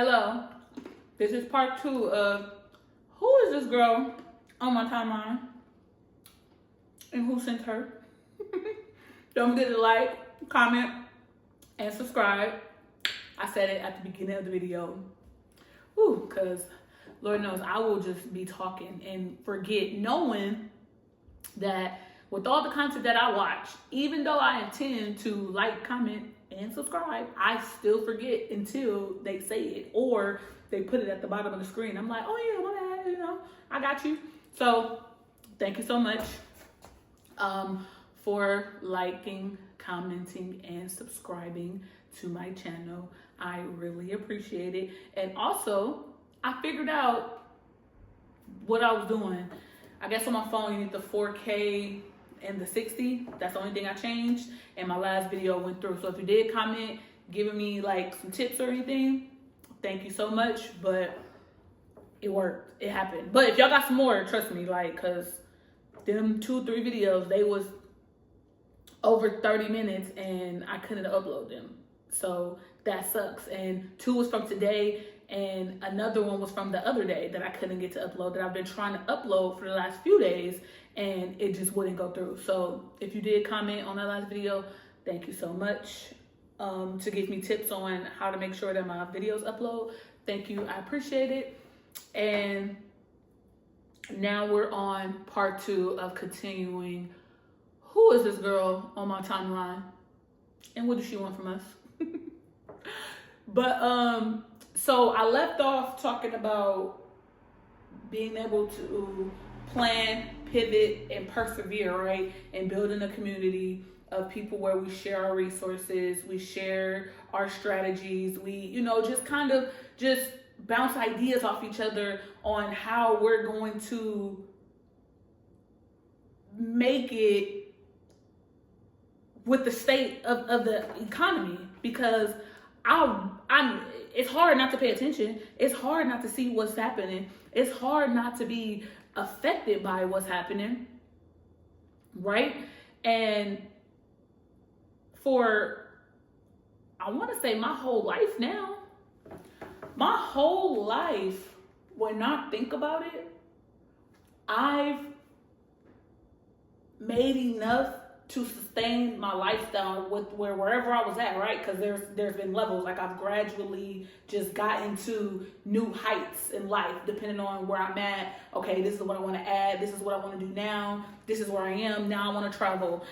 Hello, this is part 2 of who is this girl on my timeline and who sent her. Don't forget to like, comment, and subscribe. I said it at the beginning of the video. Because Lord knows I will just be talking and forget, knowing that with all the content that I watch, even though I intend to like, comment, and subscribe, I still forget until they say it or they put it at the bottom of the screen. I'm like, oh yeah, my bad, I got you. So thank you so much for liking, commenting, and subscribing to my channel. I really appreciate it. And also, I figured out what I was doing. I guess on my phone you need the 4K and the 60. That's the only thing I changed, and my last video went through. So if you did comment giving me like some tips or anything, thank you so much. But it worked, it happened. But if y'all got some more, trust me, like, cause them 2-3 videos, they was over 30 minutes and I couldn't upload them, so that sucks. And 2 was from today and another one was from the other day that I couldn't get to upload, that I've been trying to upload for the last few days, and it just wouldn't go through. So if you did comment on that last video, thank you so much. To give me tips on how to make sure that my videos upload, thank you, I appreciate it. And now we're on part 2 of continuing who is this girl on my timeline and what does she want from us. But so I left off talking about being able to plan, pivot, and persevere, right? And building a community of people where we share our resources, we share our strategies, we, just kind of just bounce ideas off each other on how we're going to make it with the state of the economy. Because it's hard not to pay attention. It's hard not to see what's happening. It's hard not to be affected by what's happening, right? And for, I want to say my whole life now, when I think about it, I've made enough to sustain my lifestyle with wherever I was at, right? Because there's been levels. Like, I've gradually just gotten to new heights in life, depending on where I'm at. Okay, this is what I want to add. This is what I want to do now. This is where I am. Now I want to travel.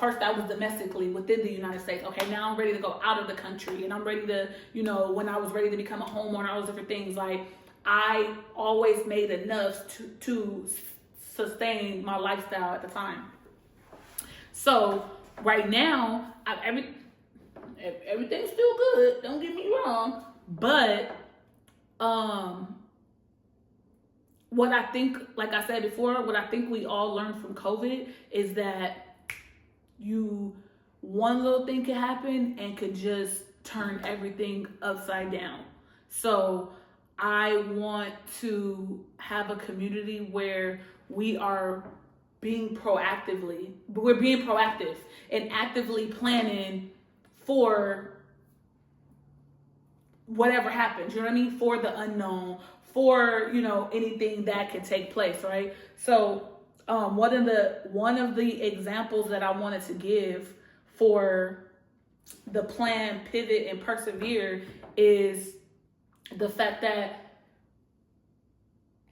First I was domestically within the United States. Okay, now I'm ready to go out of the country. And I'm ready to, when I was ready to become a homeowner, all those different things. Like, I always made enough to sustain my lifestyle at the time. So right now, everything's still good. Don't get me wrong. But what I think, like I said before, what I think we all learned from COVID is that one little thing can happen and could just turn everything upside down. So I want to have a community where we're being proactive and actively planning for whatever happens, you know what I mean? For the unknown, for, anything that could take place, right? So one of the examples that I wanted to give for the plan, pivot, and persevere is the fact that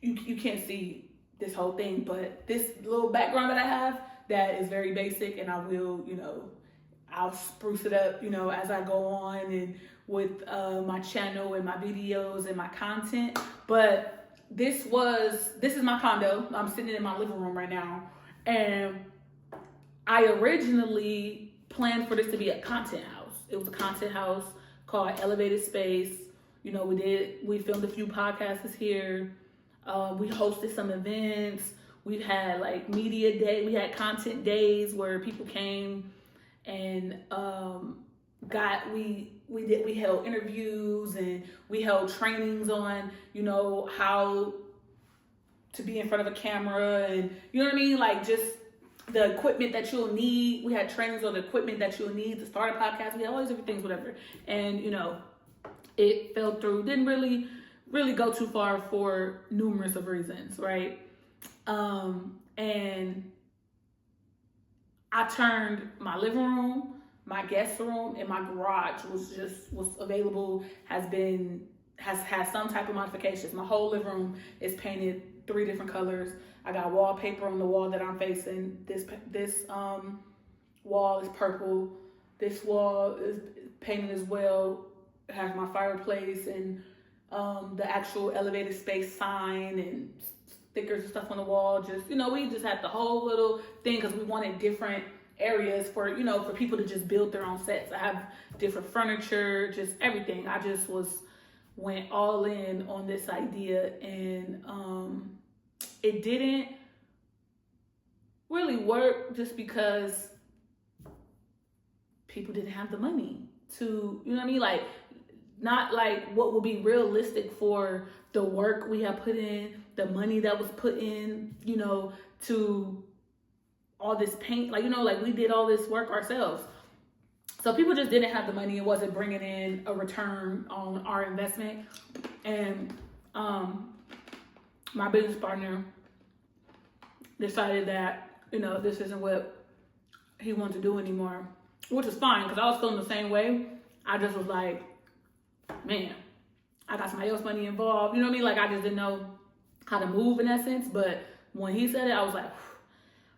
you can't see this whole thing, but this little background that I have that is very basic, and I will, I'll spruce it up, as I go on and with my channel and my videos and my content. But this is my condo. I'm sitting in my living room right now, and I originally planned for this to be a content house. It was a content house called Elevated Space. We filmed a few podcasts here. We hosted some events. We've had like media day. We had content days where people came and we held interviews, and we held trainings on, how to be in front of a camera, and you know what I mean? Like, just the equipment that you'll need. We had trainings on the equipment that you'll need to start a podcast. We had all these different things, whatever. And, it fell through. Didn't really go too far for numerous of reasons, right? And I turned my living room, my guest room, and my garage was available, has had some type of modifications. My whole living room is painted 3 different colors. I got wallpaper on the wall that I'm facing. This wall is purple. This wall is painted as well. It has my fireplace and the actual elevated space sign and stickers and stuff on the wall. Just, we just had the whole little thing because we wanted different areas for people to just build their own sets. I have different furniture, just everything. I just went all in on this idea, and it didn't really work just because people didn't have the money to, like, not like what would be realistic for the work we have put in, the money that was put in, to all this paint, like we did all this work ourselves. So people just didn't have the money. It wasn't bringing in a return on our investment. And my business partner decided that, this isn't what he wanted to do anymore, which is fine because I was feeling the same way. I just was like, man, I got somebody else's money involved. You know what I mean? Like, I just didn't know how to move in that sense. But when he said it, I was like,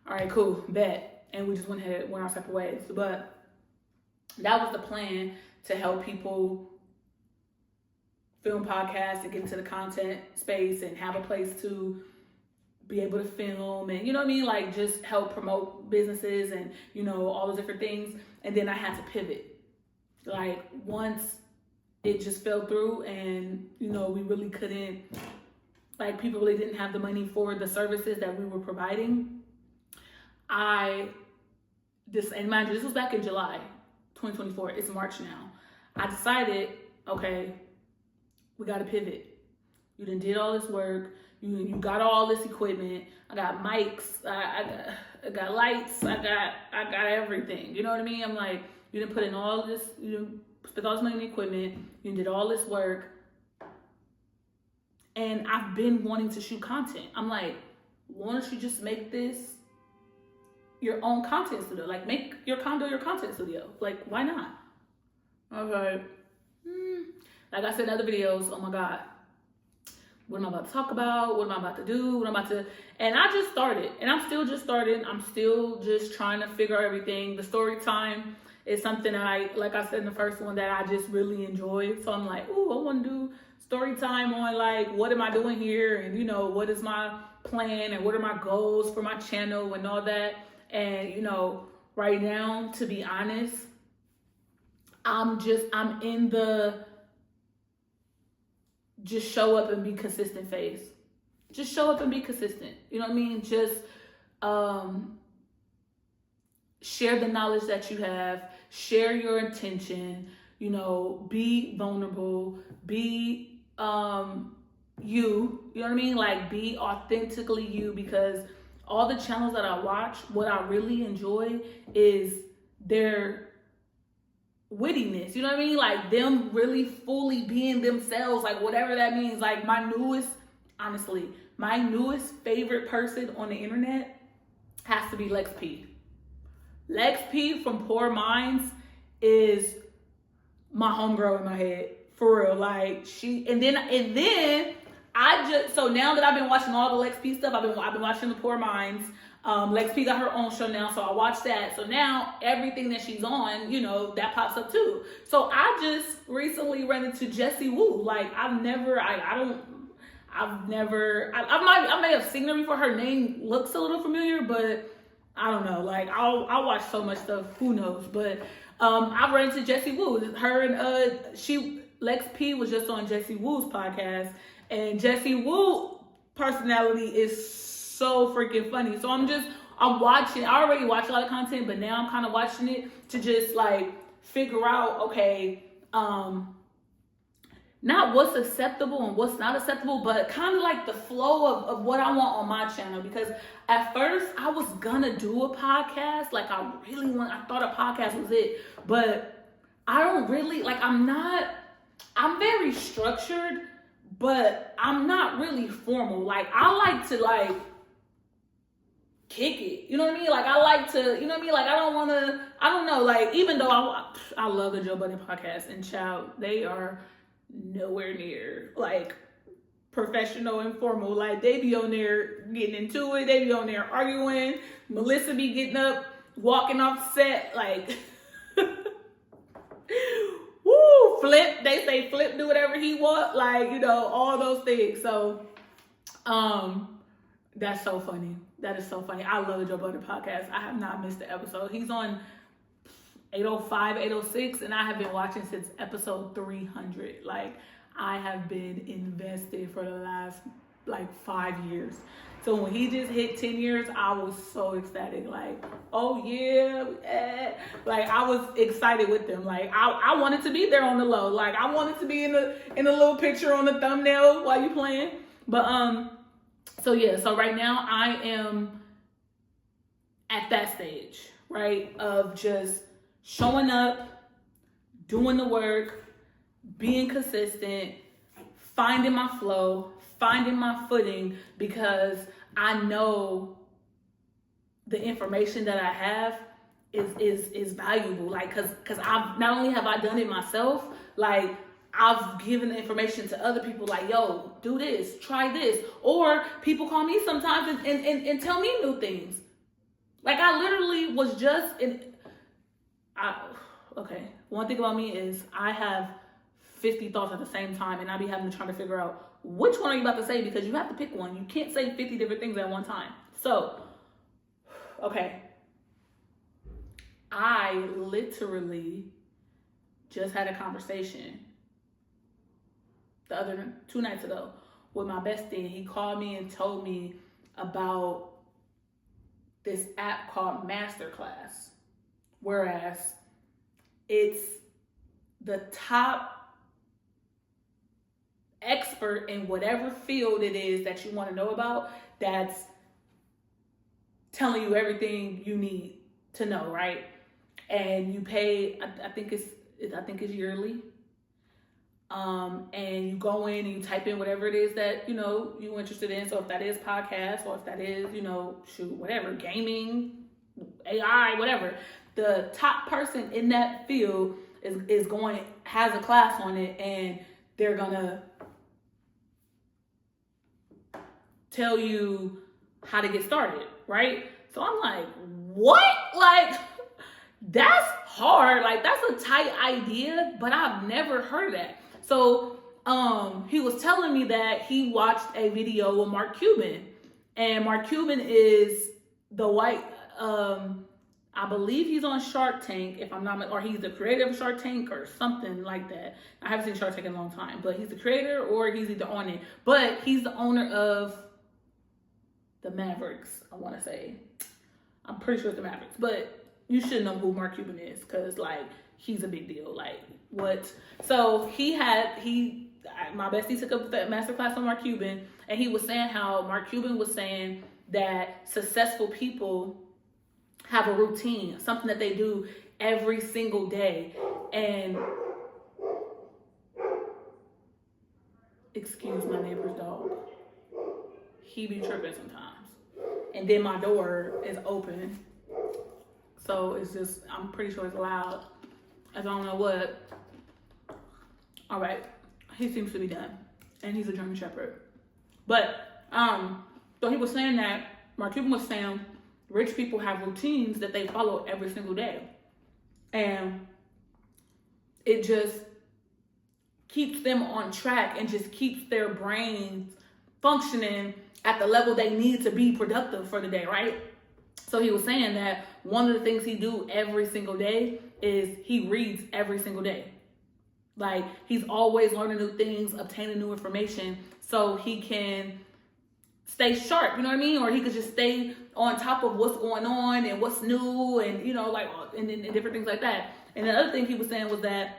all right, cool, bet. And we just went our separate ways. But that was the plan, to help people film podcasts and get into the content space and have a place to be able to film and, you know what I mean? Like, just help promote businesses and, all those different things. And then I had to pivot. Like, once it just fell through and, we really couldn't, like, people really didn't have the money for the services that we were providing. And mind you, this was back in July 2024. It's March now. I decided, okay, we got to pivot. You done did all this work. You got all this equipment. I got mics. I got lights. I got everything. You know what I mean? I'm like, you done put in all this, spent all this money on equipment. You did all this work. And I've been wanting to shoot content. I'm like, why don't you just make this your own content studio? Like, make your condo your content studio. Like, why not? Okay. Like I said in other videos, oh my God, what am I about to talk about? What am I about to do? And I just started, and I'm still just starting. I'm still just trying to figure out everything. The story time is something like I said in the first one, that I just really enjoy. So I'm like, ooh, I want to do story time on, like, what am I doing here? And, what is my plan? And what are my goals for my channel and all that? And, right now, to be honest, I'm in the just show up and be consistent phase. Just show up and be consistent. You know what I mean? Just share the knowledge that you have, share your intention, be vulnerable, be you know what I mean? Like, be authentically you, because all the channels that I watch, what I really enjoy is their wittiness, you know what I mean? Like, them really fully being themselves, like, whatever that means. Like, my newest favorite person on the internet has to be Lex P. Lex P from Poor Minds is my homegirl in my head, for real. Like, and then so now that I've been watching all the Lex P stuff, I've been watching the Poor Minds. Lex P got her own show now, so I watch that. So now everything that she's on, that pops up too. So I just recently ran into Jessie Woo. Like, I may have seen her before. Her name looks a little familiar, but I don't know. Like, I watch so much stuff, who knows? But I ran into Jessie Woo. Her and Lex P was just on Jessie Woo's podcast, and Jessie Woo personality is so freaking funny. So I'm watching. I already watch a lot of content, but now I'm kind of watching it to just, like, figure out, okay, not what's acceptable and what's not acceptable, but kind of like the flow of what I want on my channel. Because at first I was gonna do a podcast. Like, I thought a podcast was it, but I don't really, like, I'm not I'm very structured, but I'm not really formal. Like, I like to, like, kick it. You know what I mean? Like, I like to, you know what I mean? Like, I don't know. Like, even though I love the Joe Budden podcast, and child, they are nowhere near, like, professional and formal. Like, they be on there getting into it. They be on there arguing. Melissa be getting up, walking off set, like, woo, Flip. They say Flip do whatever he want. Like, you know, all those things. So, that's so funny. That is so funny. I love the Joe Budden podcast. I have not missed an episode. He's on 805, 806, and I have been watching since episode 300. Like, I have been invested for the last, like, 5 years. So when he just hit 10 years, I was so ecstatic. Like, oh yeah. Like, I was excited with them. Like, I wanted to be there on the low. Like, I wanted to be in the little picture on the thumbnail while you playing. But so yeah, so right now I am at that stage, right, of just showing up, doing the work, being consistent, finding my flow, finding my footing, because I know the information that I have is valuable. Like, cause I've not only have I done it myself, like, I've given the information to other people, like, yo, do this, try this. Or people call me sometimes and tell me new things. Like, I literally was just okay. One thing about me is I have 50 thoughts at the same time, and I be having to try to figure out which one are you about to say, because you have to pick one. You can't say 50 different things at one time. So, okay. I literally just had a conversation the other 2 nights ago with my bestie, and he called me and told me about this app called Masterclass, whereas it's the top expert in whatever field it is that you want to know about, that's telling you everything you need to know, right? And you pay, I think it's yearly. And you go in and you type in whatever it is that, you know, you're interested in. So if that is podcast, or if that is, you know, whatever, gaming, AI, whatever, the top person in that field has a class on it, and they're gonna tell you how to get started, right? So I'm like, what? Like, that's hard. Like, that's a tight idea, but I've never heard that. So he was telling me that he watched a video with Mark Cuban, and Mark Cuban is the white, I believe he's on Shark Tank, if I'm not, or he's the creator of Shark Tank or something like that. I haven't seen Shark Tank in a long time, but he's the creator, or he's either on it. But he's the owner of the Mavericks, I want to say. I'm pretty sure it's the Mavericks, but you should know who Mark Cuban is, because, like, he's a big deal. Like, what? So my bestie took up that masterclass on Mark Cuban, and he was saying how Mark Cuban was saying that successful people have a routine, something that they do every single day. And excuse my neighbor's dog. He be tripping sometimes. And then my door is open. So it's just, I'm pretty sure it's loud. I don't know what. All right. He seems to be done. And he's a German Shepherd. But, so he was saying that, Mark Cuban was saying, rich people have routines that they follow every single day. And it just keeps them on track and just keeps their brains functioning at the level they need to be productive for the day, right? So he was saying that one of the things he do every single day is he reads every single day. Like, he's always learning new things, obtaining new information, so he can stay sharp, you know what I mean? Or he could just stay on top of what's going on and what's new, and, you know, like, and different things like that. And the other thing he was saying was that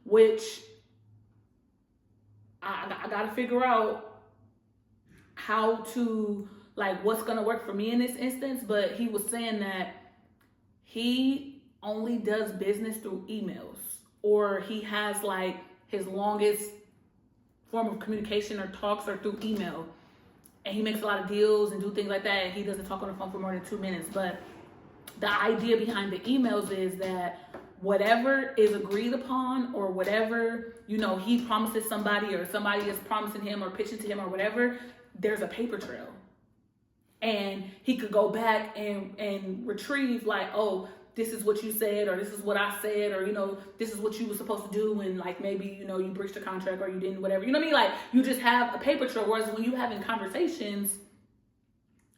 which I got to figure out how to, like, what's going to work for me in this instance, but he was saying that he only does business through emails. or he has like his longest form of communication or talks are through email. And he makes a lot of deals and do things like that. And he doesn't talk on the phone for more than 2 minutes. But the idea behind the emails is that whatever is agreed upon, or whatever, he promises somebody, or somebody is promising him or pitching to him or whatever, there's a paper trail. And he could go back and retrieve like, oh, this is what you said, or this is what I said, or, this is what you were supposed to do. And like, maybe, you breached the contract or you didn't, whatever, you know what I mean? Like, you just have a paper trail. Whereas when you having conversations,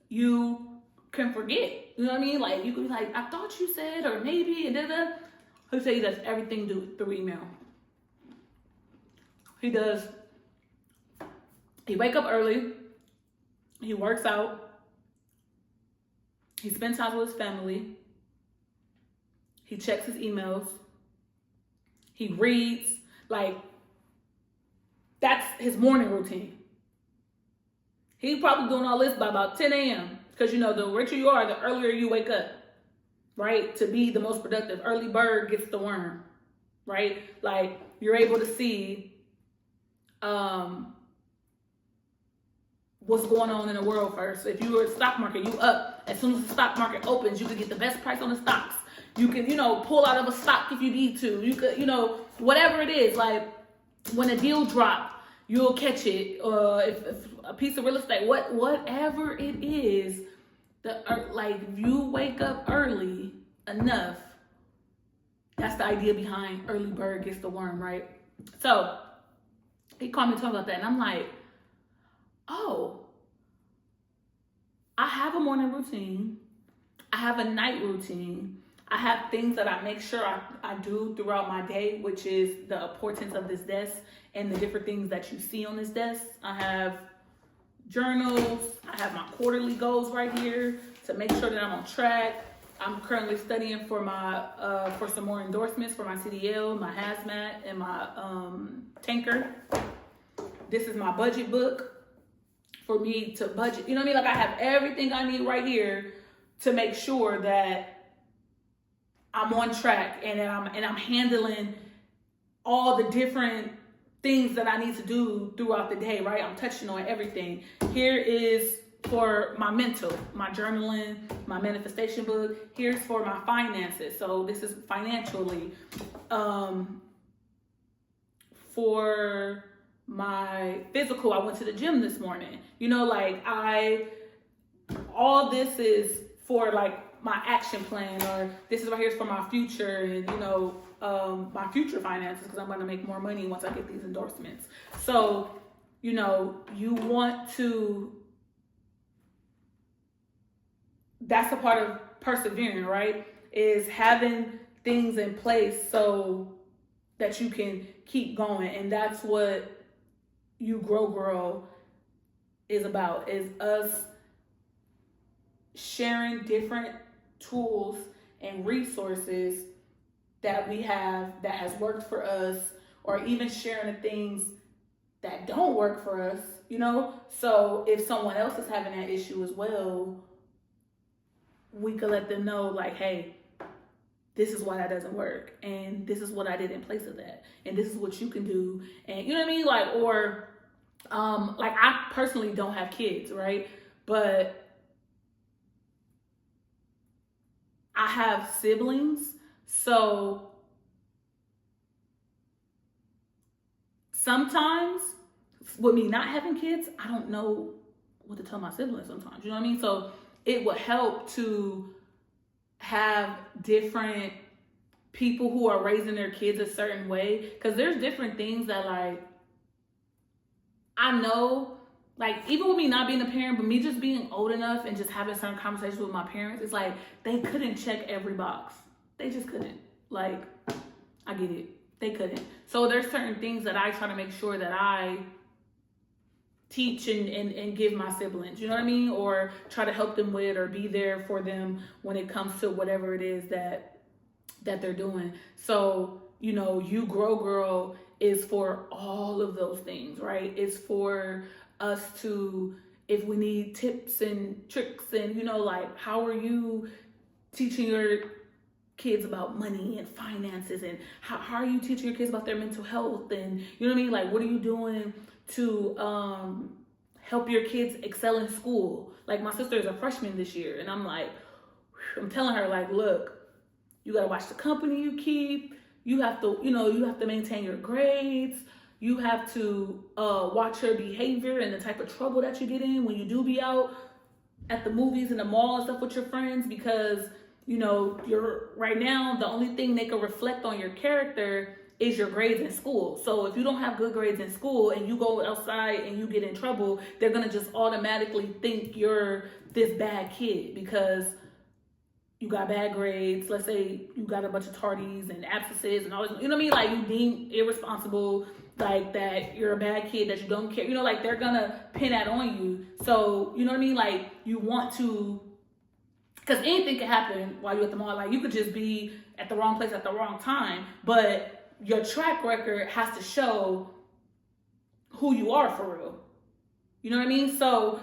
you can forget, you know what I mean? Like, you could be like, I thought you said, or maybe, and da-da. He'll say he does everything through email. He wake up early, he works out, he spends time with his family, he checks his emails, he reads, like, that's his morning routine. He's probably doing all this by about 10 a.m. Because, the richer you are, the earlier you wake up, right? To be the most productive. Early bird gets the worm, right? Like, you're able to see what's going on in the world first. If you were at the stock market, you up. As soon as the stock market opens, you can get the best price on the stocks. You can, pull out of a stock if you need to. You could, whatever it is. Like, when a deal drop, you'll catch it. If a piece of real estate, whatever it is, if you wake up early enough, that's the idea behind early bird gets the worm, right? So he called me talking about that, and I'm like, oh, I have a morning routine. I have a night routine. I have things that I make sure I do throughout my day, which is the importance of this desk and the different things that you see on this desk. I have journals. I have my quarterly goals right here to make sure that I'm on track. I'm currently studying for my for some more endorsements for my CDL, my hazmat, and my tanker. This is my budget book for me to budget. You know what I mean? Like, I have everything I need right here to make sure that I'm on track and that I'm handling all the different things that I need to do throughout the day, right? I'm touching on everything. Here is for my mental, my journaling, my manifestation book. Here's for my finances. So this is financially. For my physical, I went to the gym this morning. All this is for like my action plan, or this is right here for my future, and my future finances, because I'm going to make more money once I get these endorsements. So, you want to, that's a part of persevering, right? Is having things in place so that you can keep going. And that's what You Grow Girl is about, is us sharing different tools and resources that we have that has worked for us, or even sharing the things that don't work for us, So if someone else is having that issue as well, we could let them know, like, hey, this is why that doesn't work, and this is what I did in place of that, and this is what you can do, and you know what I mean? Like, or I personally don't have kids, right? But I have siblings, so sometimes with me not having kids, I don't know what to tell my siblings sometimes, you know what I mean? So it would help to have different people who are raising their kids a certain way, because there's different things that, like, I know, like, even with me not being a parent, but me just being old enough and just having certain conversations with my parents, it's like they couldn't check every box. They just couldn't. Like, I get it. They couldn't. So there's certain things that I try to make sure that I teach and give my siblings, you know what I mean? Or try to help them with, or be there for them when it comes to whatever it is that they're doing. So, You Grow Girl is for all of those things, right? It's for us to, if we need tips and tricks and, like, how are you teaching your kids about money and finances, and how are you teaching your kids about their mental health, and you know what I mean? Like, what are you doing to help your kids excel in school? Like, my sister is a freshman this year, and I'm like, I'm telling her, like, look, you gotta watch the company you keep. You have to, you have to maintain your grades. You have to watch your behavior and the type of trouble that you get in when you do be out at the movies and the mall and stuff with your friends, because you're right now, the only thing they can reflect on your character is your grades in school. So if you don't have good grades in school and you go outside and you get in trouble, they're gonna just automatically think you're this bad kid because you got bad grades. Let's say you got a bunch of tardies and absences and all this, you know what I mean? Like, you being irresponsible, like that you're a bad kid, that you don't care, like they're gonna pin that on you. So, you know what I mean? Like, you want to, because anything can happen while you're at the mall. Like, you could just be at the wrong place at the wrong time, but your track record has to show who you are for real. You know what I mean? So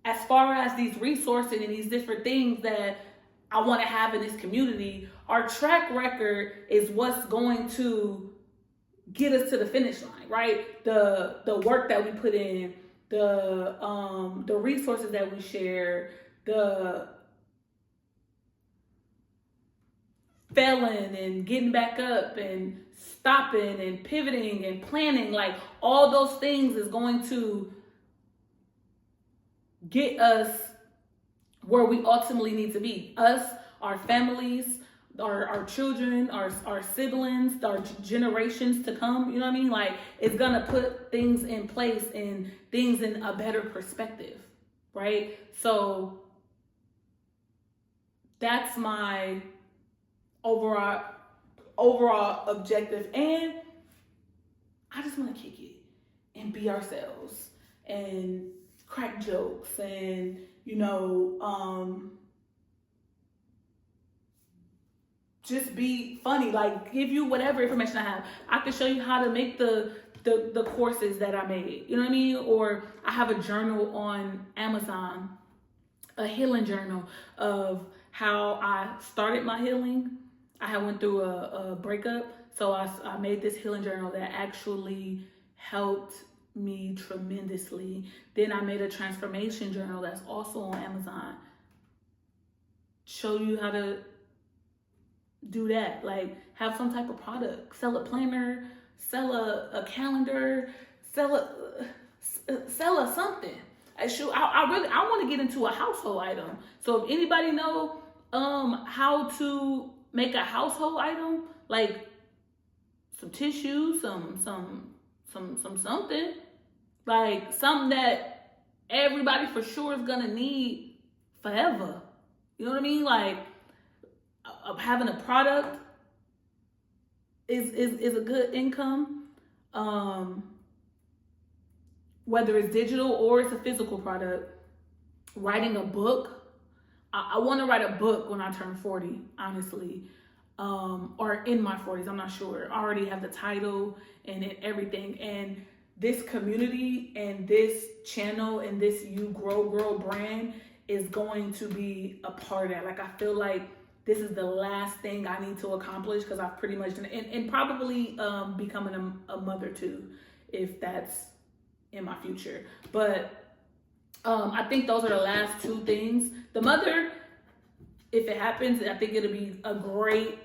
as far as these resources and these different things that I want to have in this community, our track record is what's going to get us to the finish line, right? The work that we put in, the resources that we share, the failing and getting back up and stopping and pivoting and planning, like all those things is going to get us where we ultimately need to be. Us, our families, our children, our siblings, our generations to come, you know what I mean? Like, it's gonna put things in place and things in a better perspective, right? So that's my overall objective. And I just want to kick it and be ourselves and crack jokes and just be funny, like give you whatever information I have. I can show you how to make the courses that I made, you know what I mean? Or I have a journal on Amazon, a healing journal of how I started my healing. I had went through a breakup, so I made this healing journal that actually helped me tremendously. Then I made a transformation journal that's also on Amazon. Show you how to do that, like have some type of product, sell a planner, sell a calendar, sell a something. I want to get into a household item. So if anybody know how to make a household item, like some tissue, some something, like something that everybody for sure is gonna need forever. You know what I mean? Like having a product is a good income, whether it's digital or it's a physical product. Writing a book. I want to write a book when I turn 40, honestly, or in my 40s. I'm not sure. I already have the title and everything. And this community and this channel and this You Grow brand is going to be a part of that. Like, I feel like this is the last thing I need to accomplish, because I've pretty much done it. And probably becoming a mother too, if that's in my future. But I think those are the last two things. The mother, if it happens, I think it'll be a great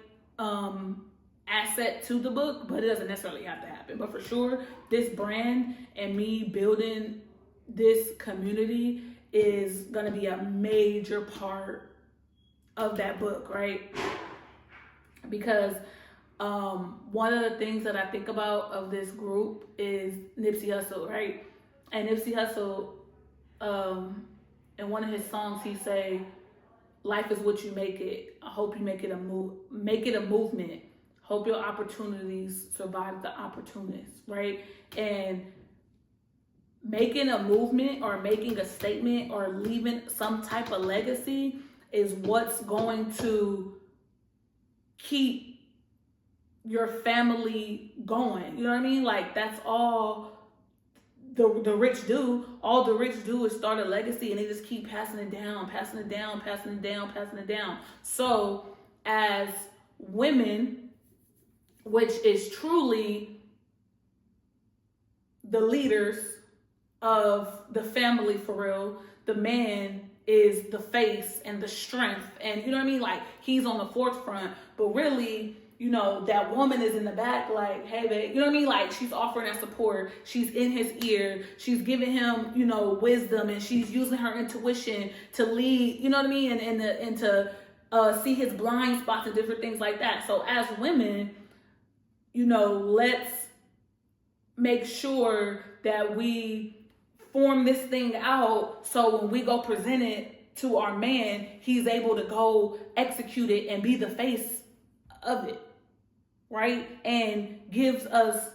asset to the book, but it doesn't necessarily have to happen. But for sure, this brand and me building this community is going to be a major part of that book, right? Because one of the things that I think about of this group is Nipsey Hussle, right? And Nipsey Hussle, in one of his songs, he say, "Life is what you make it. I hope you make it a movement. Hope your opportunities survive the opportunists," right? And making a movement or making a statement or leaving some type of legacy is what's going to keep your family going. You know what I mean? Like, that's all the rich do. All the rich do is start a legacy, and they just keep passing it down. So as women, which is truly the leaders of the family for real, the man is the face and the strength, and you know what I mean, like he's on the forefront, but really, you know, that woman is in the back like, hey babe, you know what I mean, like she's offering that support, she's in his ear, she's giving him, you know, wisdom, and she's using her intuition to lead, you know what I mean, and to see his blind spots and different things like that. So as women, you know, let's make sure that we form this thing out so when we go present it to our man, he's able to go execute it and be the face of it, right? And gives us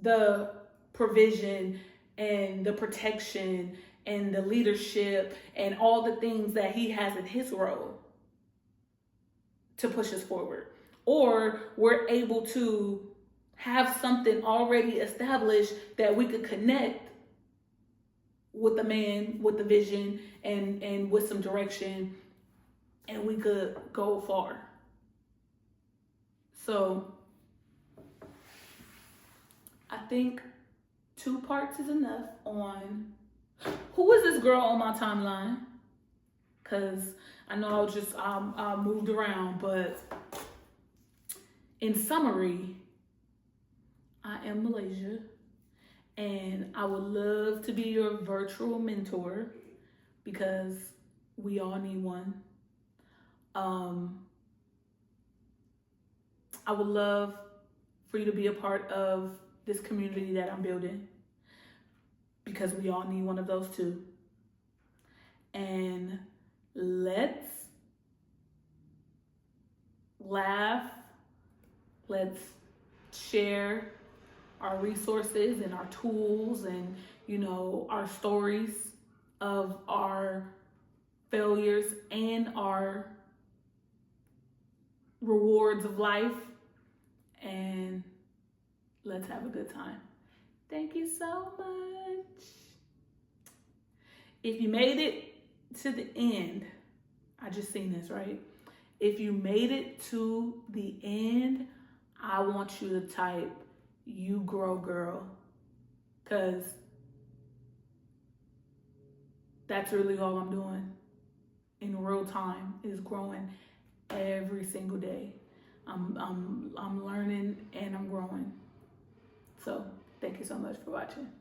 the provision and the protection and the leadership and all the things that he has in his role to push us forward. Or we're able to have something already established that we could connect with the man, with the vision, and with some direction, and we could go far. So I think 2 parts is enough on who is this girl on my timeline, because I know I moved around, but in summary, I am Malaysia, and I would love to be your virtual mentor because we all need one. I would love for you to be a part of this community that I'm building because we all need one of those too. And let's laugh, let's share our resources and our tools and, you know, our stories of our failures and our rewards of life, and let's have a good time. Thank you so much. If you made it to the end, I just seen this, right? If you made it to the end, I want you to type, "You grow, girl," because that's really all I'm doing in real time is growing every single day. I'm learning and I'm growing. So thank you so much for watching.